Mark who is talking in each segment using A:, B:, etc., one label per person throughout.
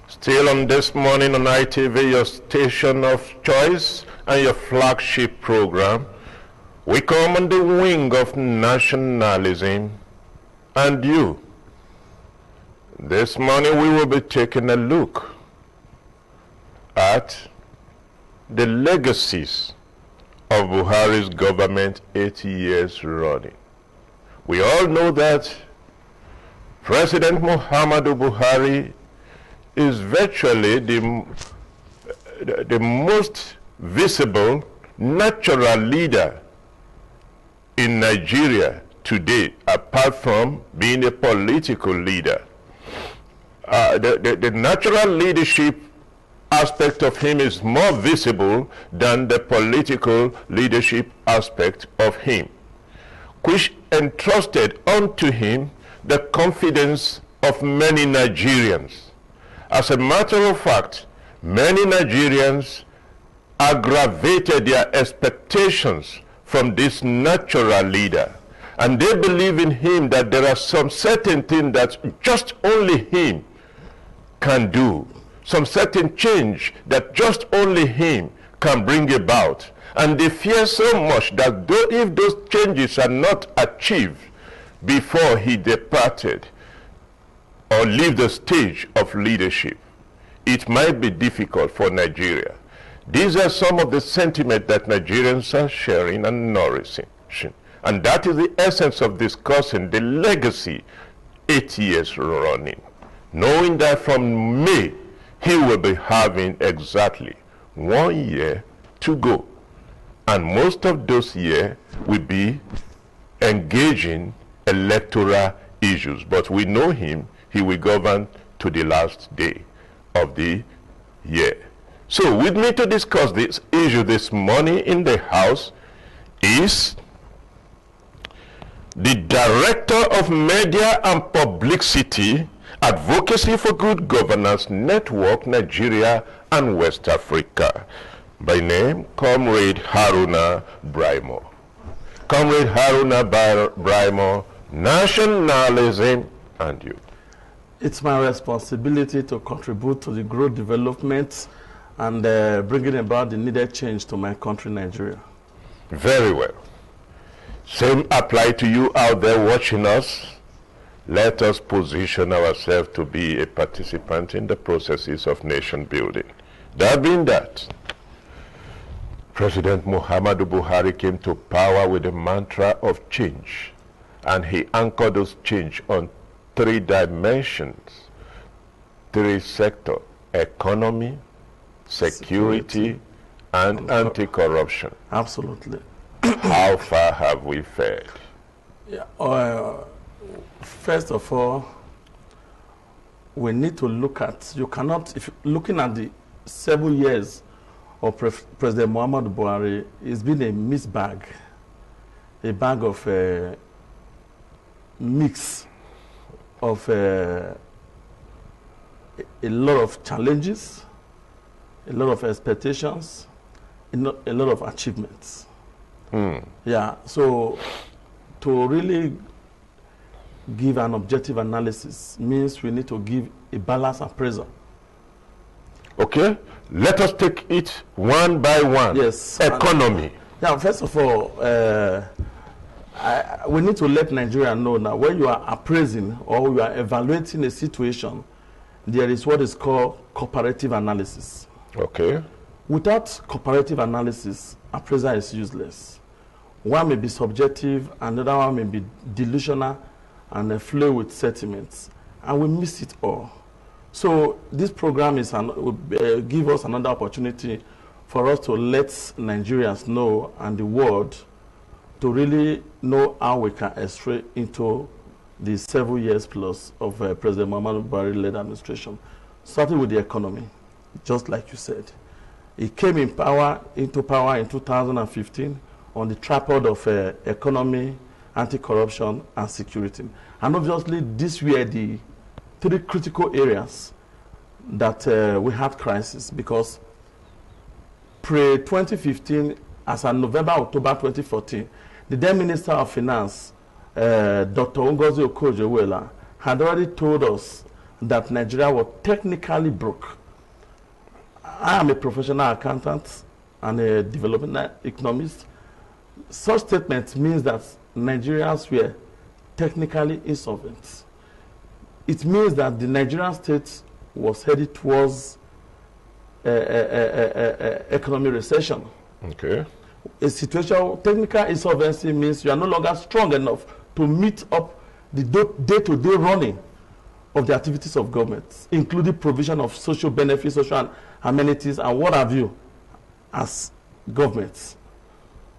A: Still on This Morning on ITV, your station of choice and your flagship program, we come on the wing of nationalism and you. This morning we will be taking a look at the legacies of Buhari's government 80 years running. We all know that President Muhammadu Buhari is virtually the most visible natural leader in Nigeria today, apart from being a political leader. The natural leadership aspect of him is more visible than the political leadership aspect of him, which entrusted unto him the confidence of many Nigerians. As a matter of fact, many Nigerians aggravated their expectations from this natural leader, and they believe in him that there are some certain things that just only him can do, some certain change that just only him can bring about. And they fear so much that if those changes are not achieved before he departed or leave the stage of leadership, it might be difficult for Nigeria. These are some of the sentiment that Nigerians are sharing and nourishing. And that is the essence of discussing the legacy 8 years running, knowing that from May he will be having exactly 1 year to go. And most of those years will be engaging electoral issues. But we know him, he will govern to the last day of the year. So with me to discuss this issue this morning in the House is the Director of Media and Publicity, Advocacy for Good Governance Network, Nigeria and West Africa. By name, Comrade Haruna Braimo. Comrade Haruna Braimo, nationalism and you.
B: It's my responsibility to contribute to the growth, development, and bringing about the needed change to my country, Nigeria.
A: Very well. Same apply to you out there watching us. Let us position ourselves to be a participant in the processes of nation building. That being that, President Muhammadu Buhari came to power with the mantra of change, and he anchored those change on 3 dimensions, 3 sectors: economy, security, and anti-corruption.
B: Absolutely.
A: How far have we fared?
B: Yeah, first of all, we need to look at, you cannot, if looking at the 7 years of President Muhammadu Buhari, it's been a mixed bag, a bag of mix of a lot of challenges, a lot of expectations, a lot of achievements. Yeah, so to really give an objective analysis means we need to give a balanced appraisal.
A: Okay, let us take it one by one.
B: Yes.
A: Economy.
B: Yeah, first of all, we need to let Nigeria know that when you are appraising or you are evaluating a situation, there is what is called comparative analysis.
A: Okay.
B: Without comparative analysis, appraisal is useless. One may be subjective, another one may be delusional, and flow with sentiments, and we miss it all. So this program will give us another opportunity for us to let Nigerians know and the world to really know how we can stray into the 7 years plus of President Muhammadu Buhari-led administration, starting with the economy, just like you said. He came into power in 2015 on the tripod of economy, anti-corruption, and security. And obviously, these were the 3 critical areas that we had crisis, because pre-2015, as of October 2014, the then Minister of Finance, Dr. Ngozi Okonjo-Iweala, had already told us that Nigeria was technically broke. I am a professional accountant and a development economist. Such statement means that Nigerians were technically insolvent. It means that the Nigerian state was headed towards economic recession.
A: Okay.
B: A situation, technical insolvency means you are no longer strong enough to meet up the day-to-day running of the activities of government, including provision of social benefits, social amenities, and what have you, as governments.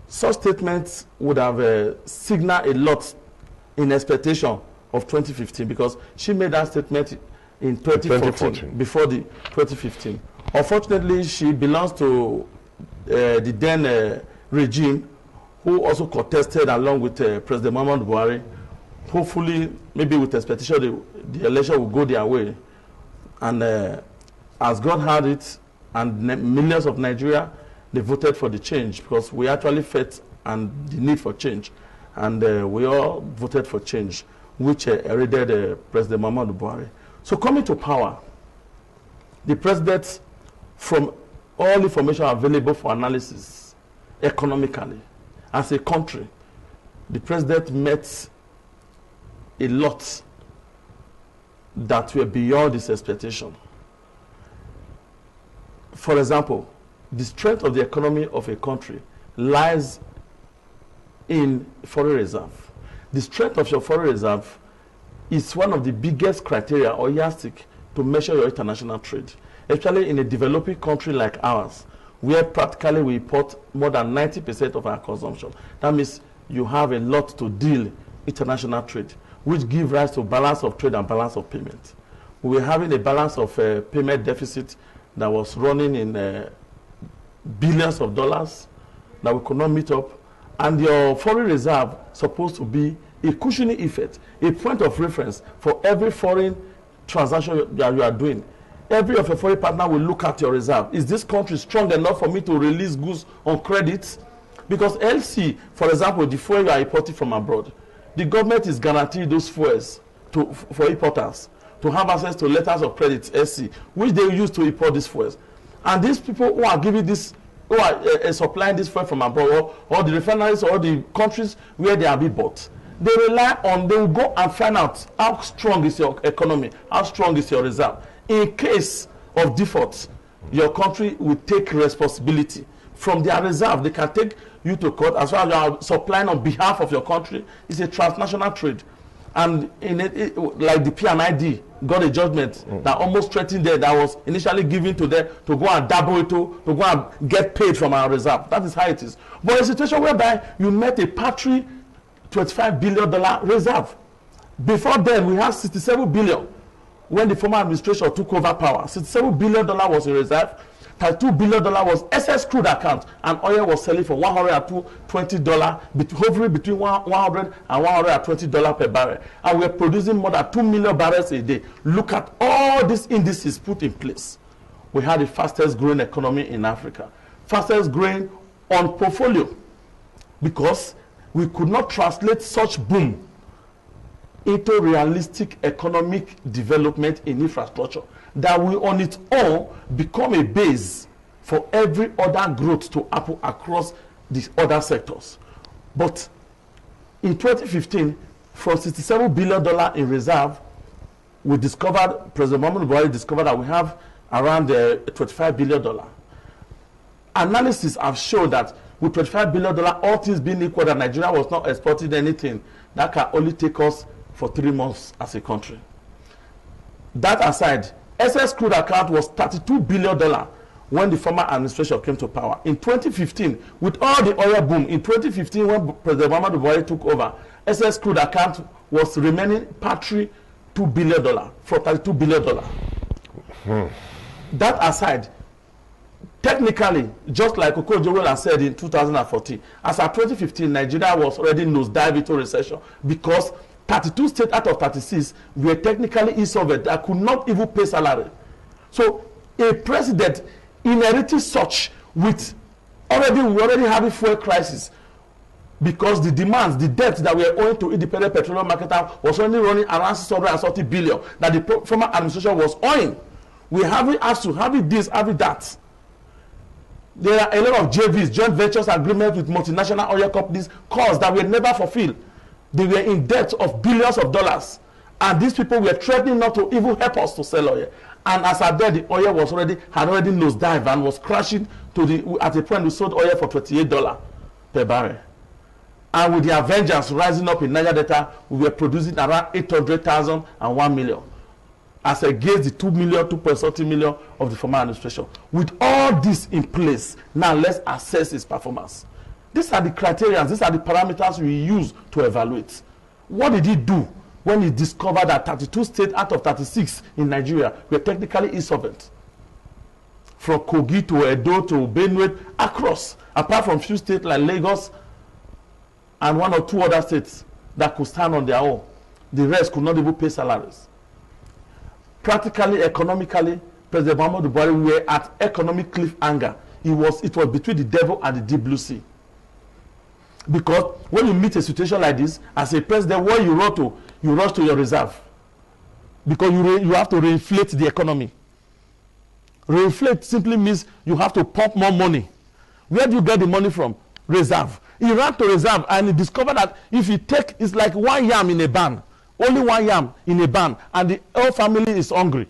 B: Such statements would have signaled a lot in expectation of 2015, because she made that statement in 2014. Before the 2015. Unfortunately, she belongs to the then regime, who also contested along with President Muhammadu Buhari. Hopefully, maybe with expectation, the election will go their way. And as God had it, and millions of Nigeria, they voted for the change, because we actually felt and the need for change. And we all voted for change, which heralded President Muhammadu Buhari. So coming to power, the president, from all information available for analysis economically, as a country, the president met a lot that were beyond his expectation. For example, the strength of the economy of a country lies in foreign reserve. The strength of your foreign reserve is one of the biggest criteria or yardstick to measure your international trade, especially in a developing country like ours, where practically we import more than 90% of our consumption. That means you have a lot to deal international trade, which give rise to balance of trade and balance of payment. We were having a balance of payment deficit that was running in billions of dollars that we could not meet up. And your foreign reserve supposed to be a cushioning effect, a point of reference for every foreign transaction that you are doing. Every of your foreign partner will look at your reserve. Is this country strong enough for me to release goods on credit? Because LC, for example, the fuel you are importing from abroad, the government is guaranteeing those fuels for importers to have access to letters of credit, SC, which they use to import these fuels. And these people who are giving this, who are supplying this fuel from abroad, or the refineries or the countries where they are being bought, they rely on, they will go and find out how strong is your economy, how strong is your reserve. In case of default, your country will take responsibility. From their reserve, they can take you to court as well as you are supplying on behalf of your country. It's a transnational trade. And in it, like the P&ID got a judgment that almost threatened them, that was initially given to them to go and dabble into, to go and get paid from our reserve. That is how it is. But a situation whereby you met a paltry $25 billion reserve. Before then, we had $67 billion. When the former administration took over power, $67 billion was in reserve, $32 billion was excess crude account, and oil was selling for $120, hovering between $100 and $120 per barrel. And we're producing more than 2 million barrels a day. Look at all these indices put in place. We had the fastest growing economy in Africa, fastest growing on portfolio, because we could not translate such boom into realistic economic development in infrastructure that will on its own become a base for every other growth to happen across these other sectors. But in 2015, from $67 billion in reserve, we discovered, President Muhammadu Buhari discovered that we have around $25 billion. Analysis have shown that with $25 billion, all things being equal, that Nigeria was not exporting anything, that can only take us for 3 months as a country. That aside, excess crude account was $32 billion when the former administration came to power. In 2015, with all the oil boom, in 2015 when President Muhammadu Buhari took over, excess crude account was remaining paltry $2 billion for $32 billion. That aside, technically, just like Okojo said in 2014, as of 2015, Nigeria was already nosedive into recession because 32 states out of 36 were technically insolvent that could not even pay salary. So a president inheriting such with we already having fuel crisis, because the demands, the debt that we are owing to independent petroleum marketer was only running around 640 billion that the former administration was owing. We haven't asked to have it this, have it that. There are a lot of JVs, joint ventures agreements with multinational oil companies, calls that were never fulfilled. They were in debt of billions of dollars. And these people were threatening not to even help us to sell oil. And as at then, the oil was had already nosedived and was crashing at a point we sold oil for $28 per barrel. And with their vengeance rising up in Niger Delta, we were producing around 800,000 and 1 million. As against the 2 million, 2.something million of the former administration. With all this in place, now let's assess its performance. These are the criteria, these are the parameters we use to evaluate. What did he do when he discovered that 32 states out of 36 in Nigeria were technically insolvent? From Kogi to Edo to Benue, across, apart from few states like Lagos and 1 or 2 other states that could stand on their own. The rest could not even pay salaries. Practically, economically, President Muhammadu Buhari were at economic cliffhanger. It was between the devil and the deep blue sea. Because when you meet a situation like this, as a president, where you run to, you rush to your reserve. Because you have to reinflate the economy. Reinflate simply means you have to pump more money. Where do you get the money from? Reserve. He ran to reserve and he discovered that if you take, it's like 1 yam in a barn. Only 1 yam in a barn, and the whole family is hungry.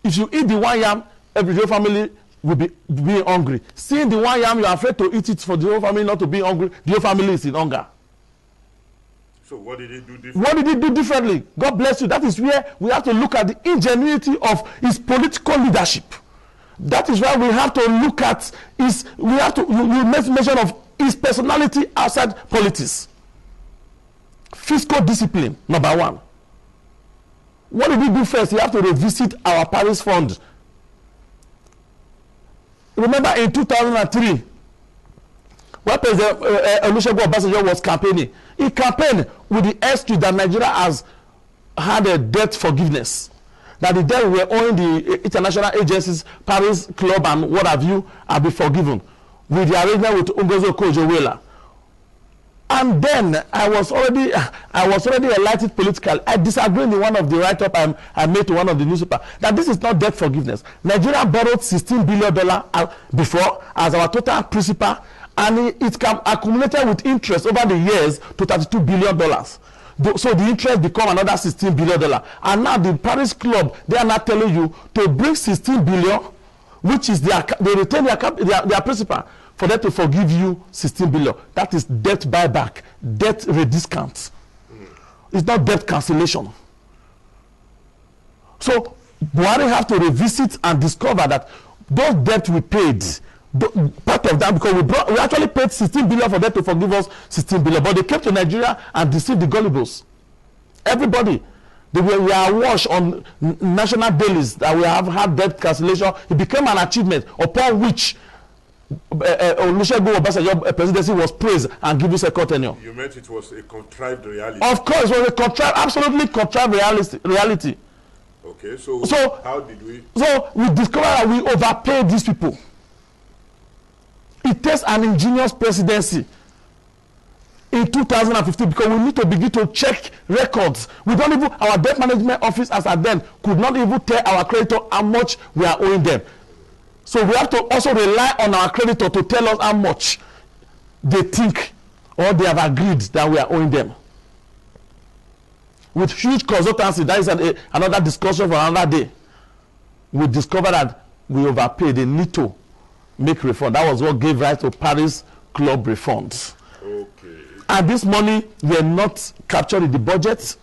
B: If you eat the 1 yam, every whole family will be hungry. Seeing the 1 yam, you are afraid to eat it for the whole family not to be hungry. The whole family is in hunger.
A: So what did he do differently?
B: What did he do differently? God bless you. That is where we have to look at the ingenuity of his political leadership. That is why we have to look at his. We have to make mention of his personality outside politics. Fiscal discipline, number 1. What did he do first? He have to revisit our Paris fund. Remember in 2003, when President Olusegun Obasanjo was campaigning, he campaigned with the excuse that Nigeria has had a debt forgiveness. That the debt we were owing the international agencies, Paris Club and what have you, have been forgiven. With the arrangement with Ngozi Okonjo-Iweala. And then I was already enlightened politically. I disagreed in one of the write-up I made to one of the newspapers that this is not debt forgiveness. Nigeria borrowed $16 billion before as our total principal, and it can accumulated with interest over the years to $32 billion. So the interest become another $16 billion. And now the Paris Club, they are now telling you to bring $16 billion, which is they retain their principal, for them to forgive you 16 billion. That is debt buyback, debt rediscount. It's not debt cancellation. So Buhari have to revisit and discover that those debt we paid, part of that, because we actually paid 16 billion for them to forgive us 16 billion, but they came to Nigeria and deceived the gullibles. Everybody. We are awash on national dailies that we have had debt cancellation. It became an achievement upon which Olusegun Obasanjo presidency was praised and given second tenure.
A: You meant it was a contrived reality?
B: Of course, it was absolutely contrived reality.
A: Okay, so how did we?
B: So we discovered that we overpaid these people. It takes an ingenious presidency in 2015 because we need to begin to check records. We don't even, our debt management office as at then could not even tell our creditor how much we are owing them. So we have to also rely on our creditor to tell us how much they think or they have agreed that we are owing them. With huge consultancy, that is another discussion for another day. We discovered that we overpaid. They need to make refund. That was what gave rise to Paris Club refunds.
A: Okay.
B: And this money were not captured in the budget.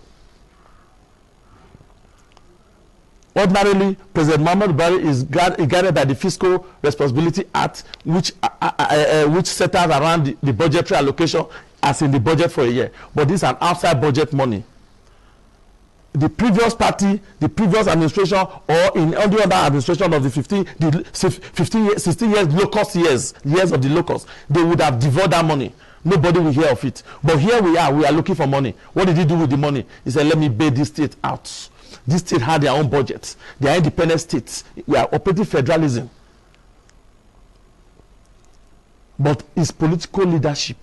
B: Ordinarily, President Muhammadu Buhari is guided by the Fiscal Responsibility Act, which settles around the budgetary allocation as in the budget for a year. But this is an outside budget money. The previous party, the previous administration, or in any other administration of the 16 years locust years of the locust, they would have devoured that money. Nobody will hear of it. But here we are looking for money. What did he do with the money? He said, let me bail this state out. These states had their own budgets. They are independent states. We are operating federalism. But his political leadership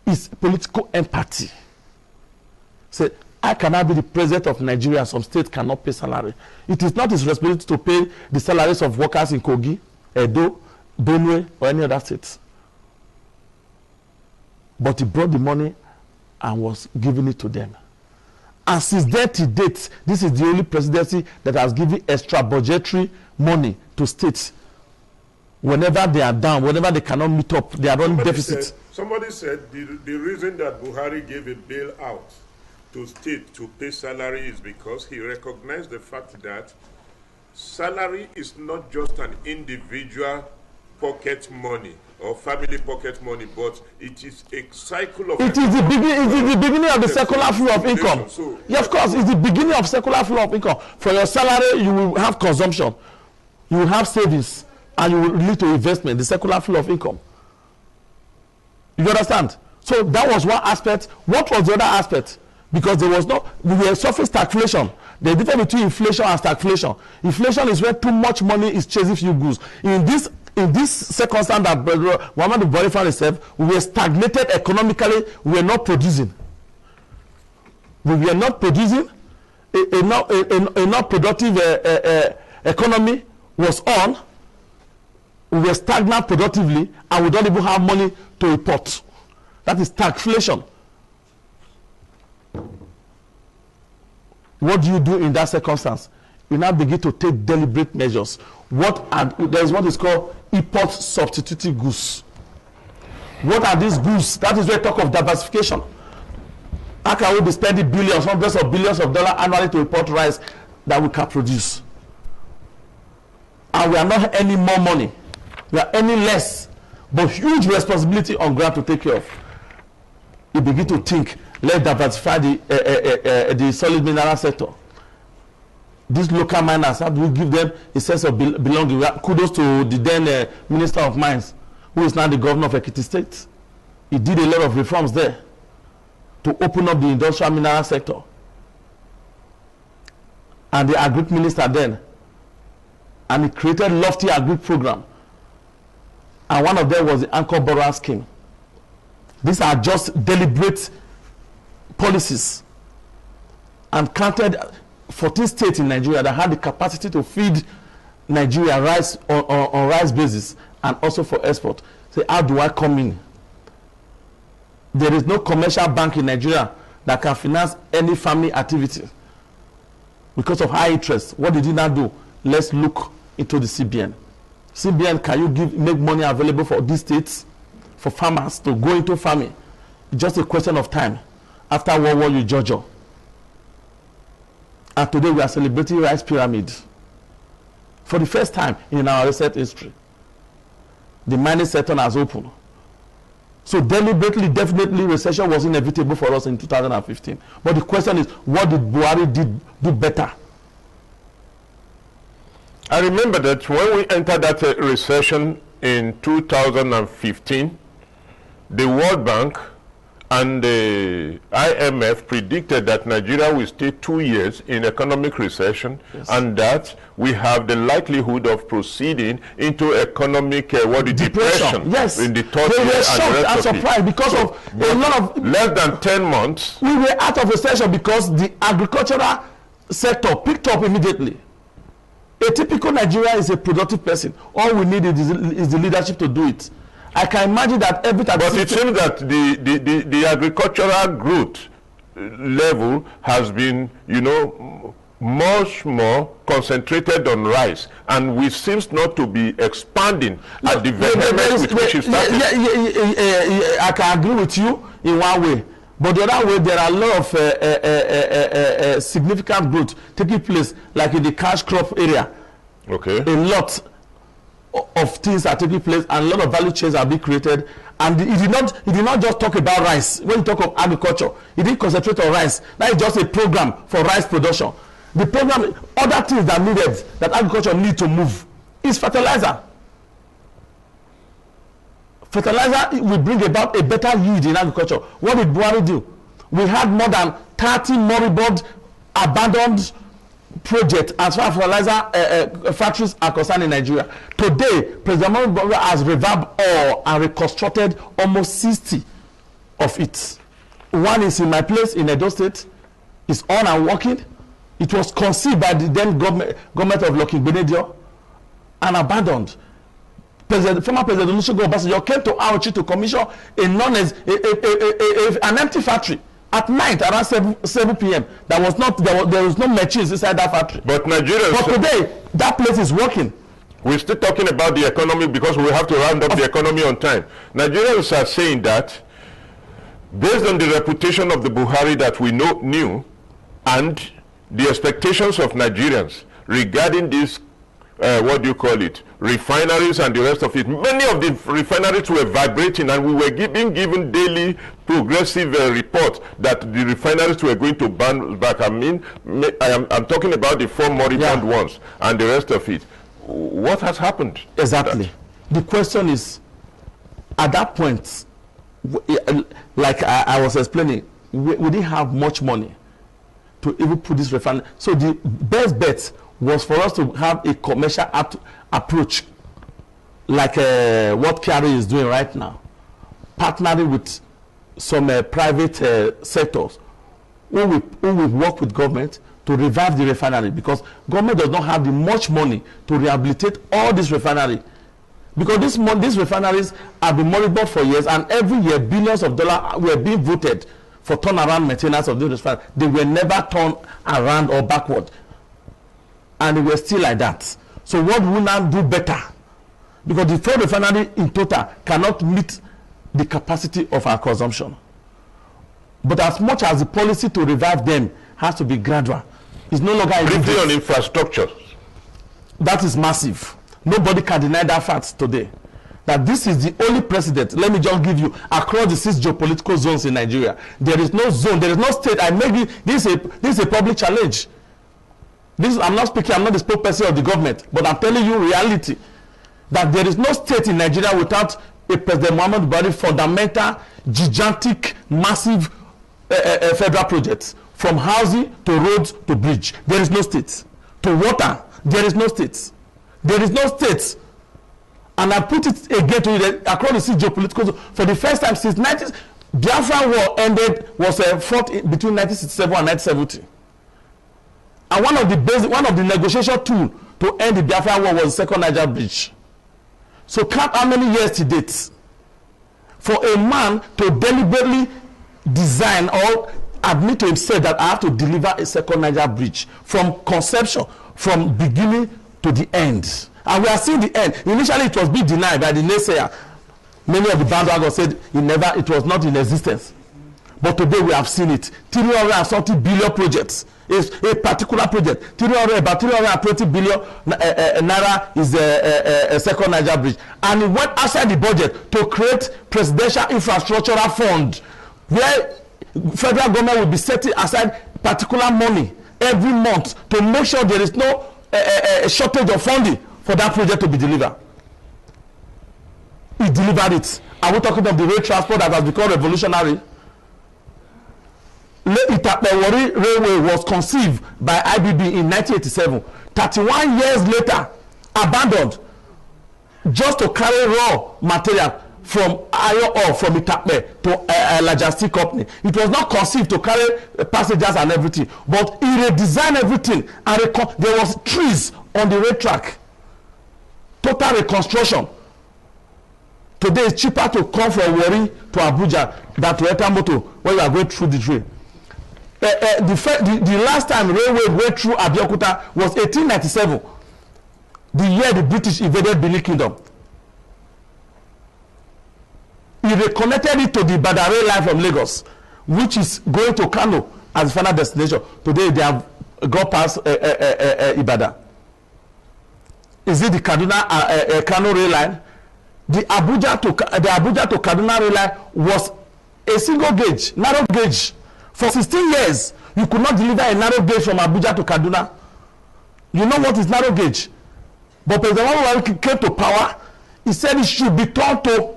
B: is political empathy. Say, I cannot be the president of Nigeria, some states cannot pay salary. It is not his responsibility to pay the salaries of workers in Kogi, Edo, Benue, or any other states. But he brought the money and was giving it to them. And since then to date, this is the only presidency that has given extra budgetary money to states. Whenever they are down, whenever they cannot meet up, they are running deficit.
A: Somebody said the reason that Buhari gave a bailout to state to pay salary is because he recognized the fact that salary is not just an individual pocket money or family pocket money, but it is a cycle of...
B: It is the beginning of the circular flow of income. So, yeah, of course, it's the beginning of circular flow of income. For your salary, you will have consumption, you will have savings, and you will lead to investment, the circular flow of income. You understand? So that was one aspect. What was the other aspect? Because there was no, we were suffering stagflation. The difference between inflation and stagflation. Inflation is where too much money is chasing few goods. In this circumstance that Muhammadu Buhari found himself, we were stagnated economically. We were not producing. We were not producing. A not productive economy was on. We were stagnant productively, and we don't even have money to report. That is stagflation. What do you do in that circumstance? You now begin to take deliberate measures. There is what is called import substitutive goods. What are these goods? That is where we talk of diversification. How can we be spending billions, hundreds of billions of dollars annually to import rice that we can produce? And we are not earning more money. We are earning less, but huge responsibility on ground to take care of. You begin to think, let's diversify the solid mineral sector. These local miners, how do we give them a sense of belonging? Kudos to the then Minister of Mines, who is now the governor of Ekiti State. He did a lot of reforms there to open up the industrial mineral sector. And the agri minister then, and he created lofty agri program. And one of them was the anchor borrower scheme. These are just deliberate policies, and counted 14 states in Nigeria that had the capacity to feed Nigeria rice on rice basis, and also for export. Say, how do I come in? There is no commercial bank in Nigeria that can finance any farming activity because of high interest. What did he now do? Let's look into the CBN. CBN, can you make money available for these states, for farmers to go into farming? It's just a question of time. After World War, you Georgia. And today we are celebrating rice pyramid. For the first time in our recent history, the mining sector has opened. So deliberately, definitely, recession was inevitable for us in 2015. But the question is, what did Buhari do better?
A: I remember that when we entered that recession in 2015, the World Bank and the IMF predicted that Nigeria will stay 2 years in economic recession, yes, and that we have the likelihood of proceeding into economic depression,
B: yes,
A: in the third
B: year.
A: They were
B: shocked and surprised because of a lot of...
A: Less than 10 months.
B: We were out of recession because the agricultural sector picked up immediately. A typical Nigerian is a productive person. All we need is the leadership to do it. I can imagine that every time...
A: But it seems that the agricultural growth level has been, much more concentrated on rice, and we seems not to be expanding at the vehemence with which it started.
B: I can agree with you in one way. But the other way, there are a lot of significant growth taking place, like in the cash crop area.
A: Okay.
B: A lot of things are taking place, and a lot of value chains are being created. And he did not just talk about rice. When he talk of agriculture, he didn't concentrate on rice. That is just a program for rice production. The program, other things that needed, that agriculture need to move, is fertilizer. Fertilizer will bring about a better yield in agriculture. What did Buhari do? We had more than 30 moribund, abandoned projects as far as fertilizer factories are concerned in Nigeria. Today, President Muhammadu Buhari has revamped all and reconstructed almost 60 of it. One is in my place in Edo State. It's on and working. It was conceived by the then government of Lucky Benedio and abandoned. Former President Olusegun Obasanjo came to Auchi to commission an empty factory at night around 7 p.m. There was no machines inside that factory.
A: But Nigerians.
B: But today, that place is working.
A: We're still talking about the economy because we have to round up the economy on time. Nigerians are saying that based on the reputation of the Buhari that we knew and the expectations of Nigerians regarding this, refineries and the rest of it, many of the refineries were vibrating, and we were being given daily progressive reports that the refineries were going to bounce back. I'm talking about the 4 moribund ones and the rest of it. What has happened?
B: Exactly. The question is, at that point, like I was explaining, we didn't have much money to even put this refinery. So the best bet was for us to have a commercial approach, like what Kyari is doing right now, partnering with some private sectors who will work with government to revive the refinery, because government does not have the much money to rehabilitate all this refinery, because these refineries have been moribund for years, and every year billions of dollars were being voted for turnaround maintenance of these refineries. They were never turned around or backward, and they were still like that. So what will now do better? Because the 4 refinery in total cannot meet the capacity of our consumption. But as much as the policy to revive them has to be gradual, it's no longer
A: briefly on infrastructure.
B: That is massive. Nobody can deny that fact today. That this is the only precedent. Let me just give you, across the 6 geopolitical zones in Nigeria, there is no zone, there is no state. This is a public challenge. I'm not speaking, I'm not the spokesperson of the government, but I'm telling you reality, that there is no state in Nigeria without a President Muhammad Buhari fundamental, gigantic, massive federal projects, from housing to roads to bridge. There is no state. To water, there is no state. There is no state. And I put it again to you that across the 6 geopolitical zones, for the first time since Biafra war ended, was fought between 1967 and 1970. And one of the negotiation tools to end the Biafra war was the second Niger bridge. So count how many years to date for a man to deliberately design or admit to himself that I have to deliver a second Niger bridge from conception, from beginning to the end. And we are seeing the end. Initially it was being denied by the naysayer. Many of the bandwagons said it was not in existence. But today we have seen it. 330 billion projects. Is a particular project. About 320 billion naira is a second Niger bridge. And it went outside the budget to create presidential infrastructural fund, where federal government will be setting aside particular money every month to make sure there is no shortage of funding for that project to be delivered. He delivered it. Are we talking of the rail transport that has become revolutionary? Itape-Warri Railway was conceived by IBB in 1987. 31 years later, abandoned, just to carry raw material from iron ore from Itape to a logistic company. It was not conceived to carry passengers and everything, but he redesigned everything, and there was trees on the rail track. Total reconstruction. Today it's cheaper to come from Warri to Abuja than to enter motor when you are going through the train. The last time railway went through Abeokuta was 1897, the year the British invaded Benin Kingdom. He reconnected it to the Ibadan rail line from Lagos, which is going to Kano as the final destination. Today they have gone past Ibadan. Is it the Kaduna Kano rail line? The Abuja to Kaduna rail line was a single gauge, narrow gauge. For 16 years, you could not deliver a narrow gauge from Abuja to Kaduna. You know what is narrow gauge? But President Muhammadu came to power. He said it should be turned to.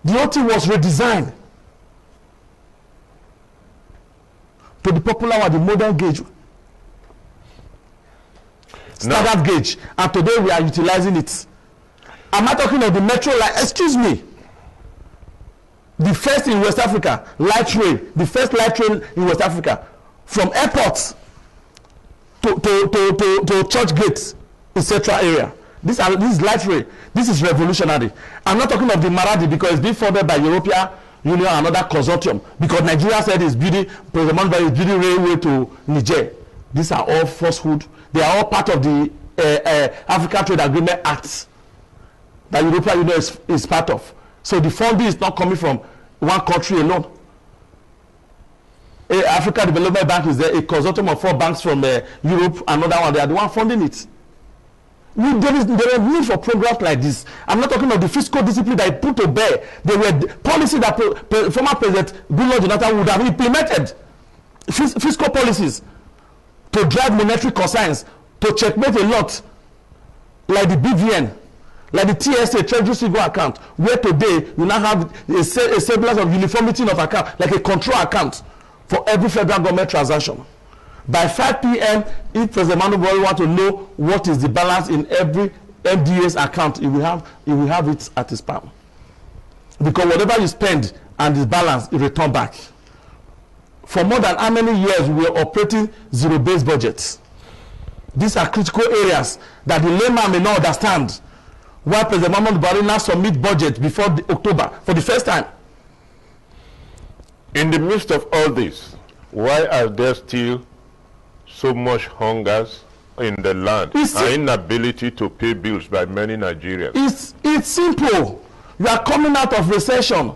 B: The whole thing was redesigned to the popular one, the modern gauge, standard gauge, and today we are utilizing it. I'm not talking of the metro line. Excuse me. the first in West Africa, light rail, the first light rail in West Africa, from airports to church gates in central area. This is light rail. This is revolutionary. I'm not talking of the Maradi because it's being funded by European Union and another consortium, because Nigeria said it's building, President Muhammadu is building railway to Niger. These are all falsehood. They are all part of the African Trade Agreement Act that European Union is part of. So the funding is not coming from one country alone. African Development Bank is there, a consortium of 4 banks from Europe, another one, they are the one funding it. There is need for programs like this. I'm not talking of the fiscal discipline that I put to bear. There were policies that former President Goodluck Jonathan would have implemented. Fiscal policies to drive monetary concerns, to checkmate a lot, like the BVN, like the TSA, Treasury Single Account, where today you now have a semblance of uniformity of account, like a control account for every federal government transaction. By 5 p.m., if President Muhammadu Buhari want to know what is the balance in every MDA's account, he will have it at his palm. Because whatever you spend and is balanced, you return back. For more than how many years we are operating zero-based budgets? These are critical areas that the layman may not understand. Why President Muhammadu Buhari now submit budget before October for the first time?
A: In the midst of all this, why are there still so much hungers in the land and inability to pay bills by many Nigerians?
B: It's simple. You are coming out of recession.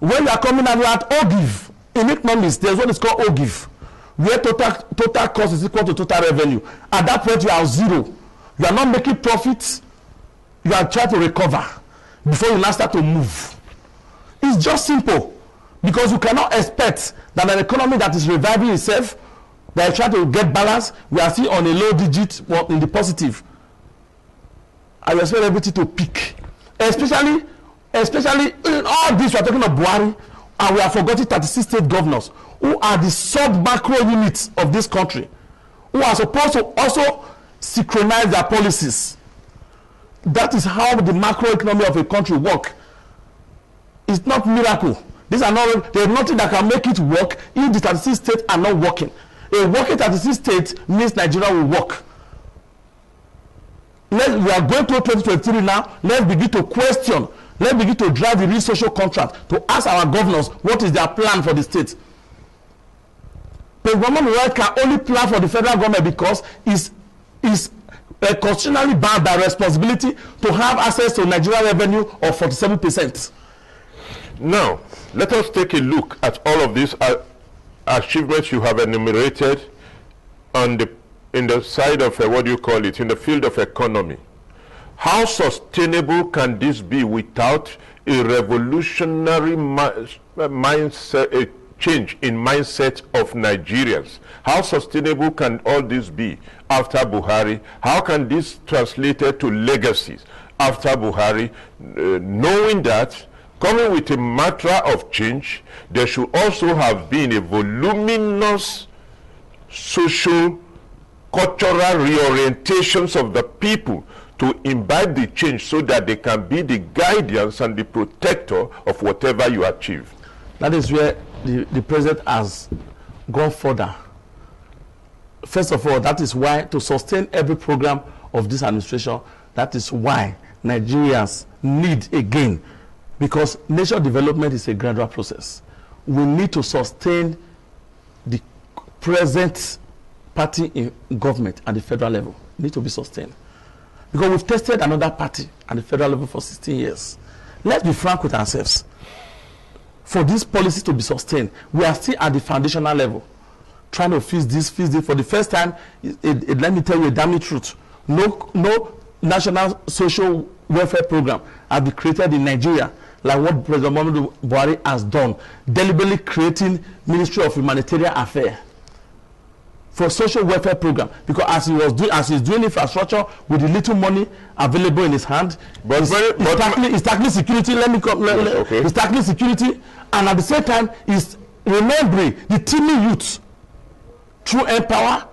B: When you are coming out, you are at OGIV. In economics, there's what is called OGIV, where total cost is equal to total revenue. At that point, you are zero. You are not making profits. You are trying to recover before you now start to move. It's just simple, because you cannot expect that an economy that is reviving itself, that is trying to get balance, we are still on a low digit in the positive. I expect everything to peak, especially in all this. We are talking of Buhari, and we are forgetting 36 state governors who are the sub-macro units of this country, who are supposed to also synchronize their policies. That is how the macro economy of a country work. It's not miracle. These are not. There is nothing that can make it work if the 36 states are not working. A working 36 states means Nigeria will work. We are going through 2023 now. Let's begin to question. Let's begin to drive the real social contract to ask our governors what is their plan for the state. President Muhammadu Buhari can only plan for the federal government because is constitutionally bound by responsibility to have access to Nigerian revenue of 47%.
A: Now, let us take a look at all of these achievements you have enumerated in the side of in the field of economy. How sustainable can this be without a revolutionary mindset, a change in mindset of Nigerians? How sustainable can all this be after Buhari? How can this translate to legacies after Buhari, knowing that coming with a mantra of change, there should also have been a voluminous social, cultural reorientations of the people to imbibe the change so that they can be the guardians and the protector of whatever you achieve.
B: That is where the president has gone further. First of all, that is why, to sustain every program of this administration, that is why Nigerians need again, because nation development is a gradual process. We need to sustain the present party in government at the federal level. It needs to be sustained. Because we've tested another party at the federal level for 16 years. Let's be frank with ourselves. For this policy to be sustained, we are still at the foundational level, trying to fix this. For the first time, let me tell you a damning truth. No national social welfare program has been created in Nigeria like what President Muhammadu Buhari has done, deliberately creating Ministry of Humanitarian Affairs for social welfare program, because as he's doing infrastructure with the little money available in his hand, he's tackling security. He's tackling security, and at the same time, he's remembering the teeming youth through Empower,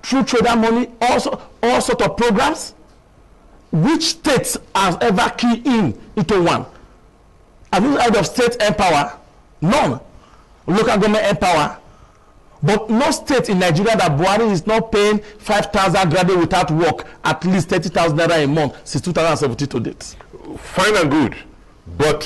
B: through trader money, also all sort of programs, which states has ever keyed into one. Have you heard of state empower? None. Local government empower. But no state in Nigeria that Buhari is not paying 5,000 graduates without work at least 30,000 naira a month since 2017 to date.
A: Fine and good. But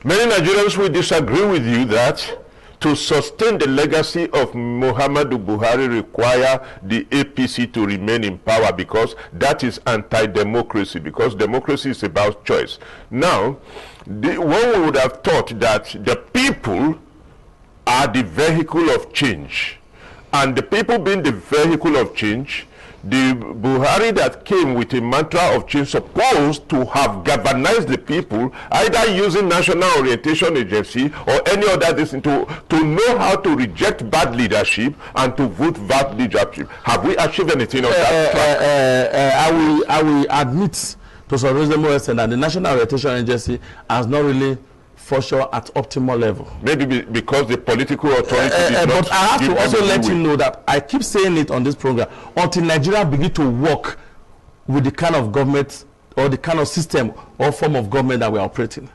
A: many Nigerians will disagree with you that to sustain the legacy of Muhammadu Buhari require the APC to remain in power, because that is anti-democracy, because democracy is about choice. Now, one would have thought that the people are the vehicle of change, and the people being the vehicle of change, the Buhari that came with a mantra of change supposed to have galvanized the people, either using National Orientation Agency or any other thing, to know how to reject bad leadership and to vote bad leadership. Have we achieved anything on that track?
B: I will admit to some reasonable extent that the National Orientation Agency has not really for sure at optimal level.
A: Maybe because the political authority did not.
B: But I have to also let you know that I keep saying it on this program, until Nigeria begin to work with the kind of government or the kind of system or form of government that we are operating.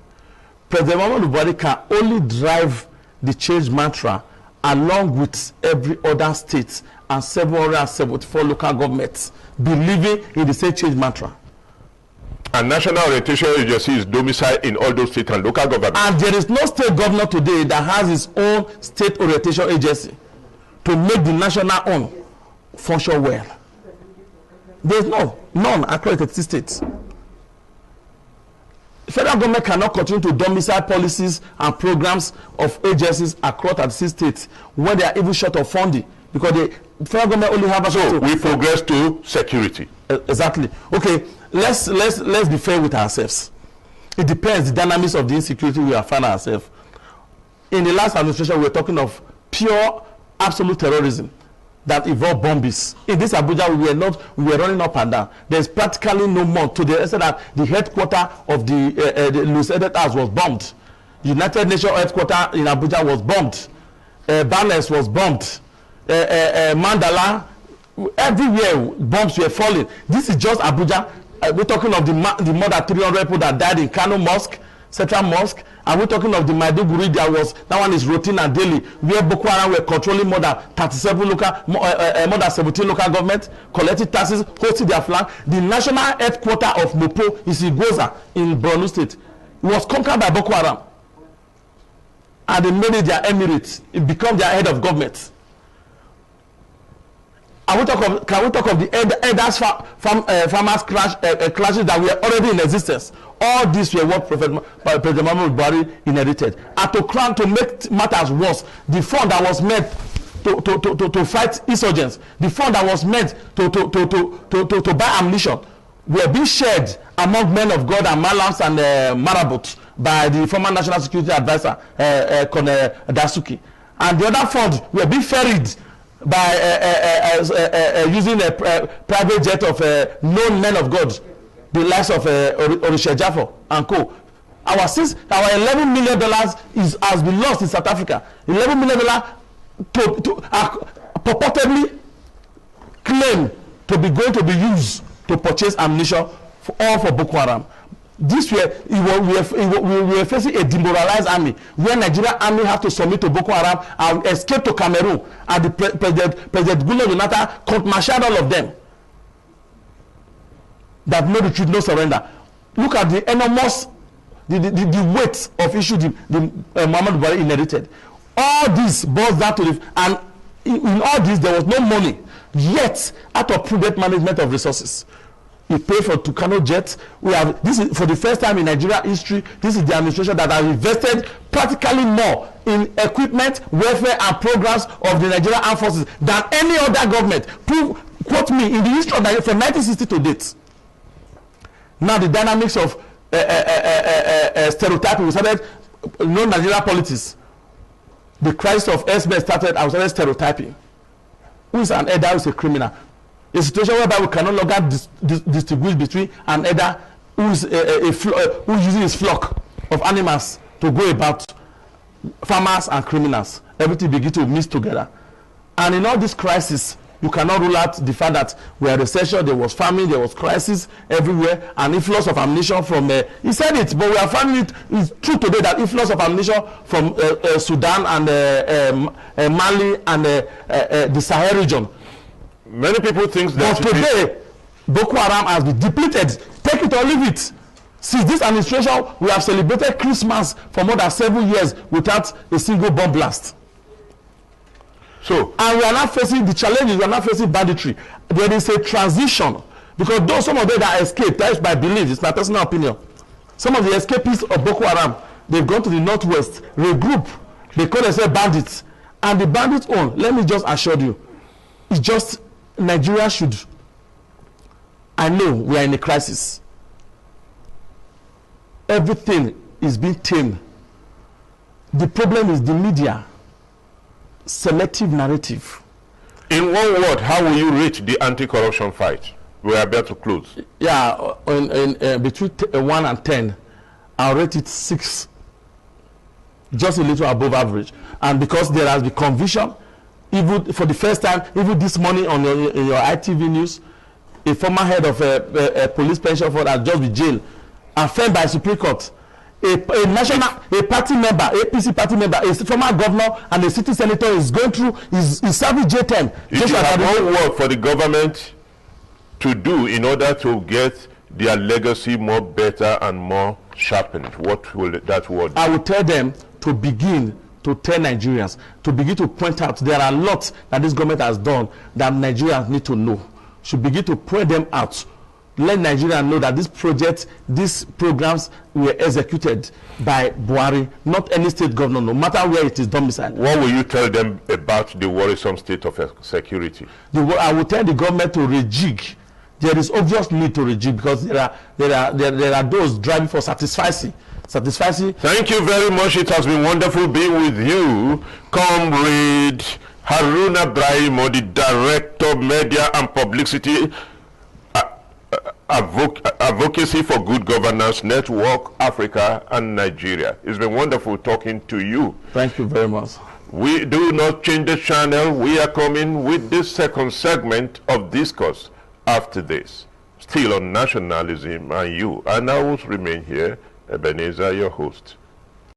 B: President Muhammadu Buhari can only drive the change mantra along with every other state and 774 local governments believing in the same change mantra.
A: And National Orientation Agency is domiciled in all those state and local governments.
B: And there is no state governor today that has his own state orientation agency to make the national own function well. There is none across the states. The federal government cannot continue to domicile policies and programs of agencies across the states when they are even short of funding, because the federal government only have a.
A: So we progress to security.
B: Exactly. Okay. Let's be fair with ourselves. It depends the dynamics of the insecurity we are finding ourselves. In the last administration, we were talking of pure, absolute terrorism that involved bombings. In this Abuja, we were running up and down. There's practically no more, to the extent that the headquarters of the Louis Editors was bombed. United Nations headquarters in Abuja was bombed. Balance was bombed. Mandala, everywhere bombs were falling. This is just Abuja. We're talking of the more than 300 people that died in Kano Mosque, Central Mosque, and we're talking of the Maiduguri that one is routine and daily, where Boko Haram were controlling more than 37 local, more than 17 local governments, collecting taxes, hosting their flag. The national headquarters of Mopo is in Goza in Borno State. It was conquered by Boko Haram, and they made it their emirate. It became their head of government. Can we talk of the elders farmers clashes that were already in existence? All these were what President Muhammadu Buhari inherited. And to make matters worse, the fund that was meant to fight insurgents, the fund that was meant to buy ammunition, were being shared among men of God and malams and marabouts by the former National Security Advisor, Colonel Dasuki. And the other funds were being ferried by using a private jet of known men of God, the likes of Orisha Jaffa and co. Our $11 million has been lost in South Africa. $11 million purportedly claimed to be going to be used to purchase ammunition for Boko Haram. This we were facing a demoralized army, where Nigerian army have to submit to Boko Haram and escape to Cameroon, and the President Goodluck Jonathan court-martialed all of them. That no retreat, no surrender. Look at the enormous, the weight of issue the Muhammadu Buhari inherited. All this boils down to and in all this there was no money, yet out of prudent management of resources. We pay for Tucano jets. This is for the first time in Nigeria history. This is the administration that has invested practically more in equipment, welfare, and programs of the Nigerian Armed Forces than any other government. Quote me, in the history of Nigeria from 1960 to date. Now the dynamics of stereotyping. We started, Nigeria politics. The crisis of Esme started. I started stereotyping. Who is an elder? Who is a criminal? A situation whereby we can no longer distinguish between an elder who's who's using his flock of animals to go about farmers and criminals. Everything begin to mix together. And in all this crisis, you cannot rule out the fact that we had recession, there was famine, there was crisis everywhere, and influx of ammunition from he said it, but we are finding it's true today that influx of ammunition from Sudan and Mali and the Sahel region.
A: Many people think that
B: but today Boko Haram has been depleted. Take it or leave it. Since this administration, we have celebrated Christmas for more than 7 years without a single bomb blast.
A: So,
B: and we are not facing the challenges, we are not facing banditry. There is a transition, because those some of them that escaped, that's my belief, it's my personal opinion. Some of the escapees of Boko Haram, they've gone to the northwest, regroup, they call themselves bandits. And the bandits own, let me just assure you, it's just Nigeria should. I know we are in a crisis. Everything is being tamed. The problem is the media. Selective narrative.
A: In one word, how will you rate the anti-corruption fight? We are about to close.
B: Yeah, in between 1 and 10, I'll rate it 6, just a little above average. And because there has been conviction, even for the first time, even this morning on your ITV news, a former head of a police pension fund has just been jailed and found by Supreme Court. A party member, APC party member, a former governor and a city senator is going through, is serving jail term.
A: If you have one work for the government to do in order to get their legacy more better and more sharpened, what will that word do?
B: I will tell them to begin to tell Nigerians, to begin to point out there are lots that this government has done that Nigerians need to know. Should begin to point them out. Let Nigeria know that this project, these programs were executed by Buhari, not any state governor, no matter where it is domiciled.
A: What will you tell them about the worrisome state of security?
B: I will tell the government to rejig. There is obvious need to rejig because there are those driving for satisfaction.
A: Thank you very much. It has been wonderful being with you, Comrade Haruna Brahimo, the Director, Media and Publicity Advocacy for Good Governance Network, Africa and Nigeria. It's been wonderful talking to you.
B: Thank you very much.
A: We do not change the channel. We are coming with this second segment of discourse after this. Still on nationalism and you. And I will remain here, Ebenezer, your host.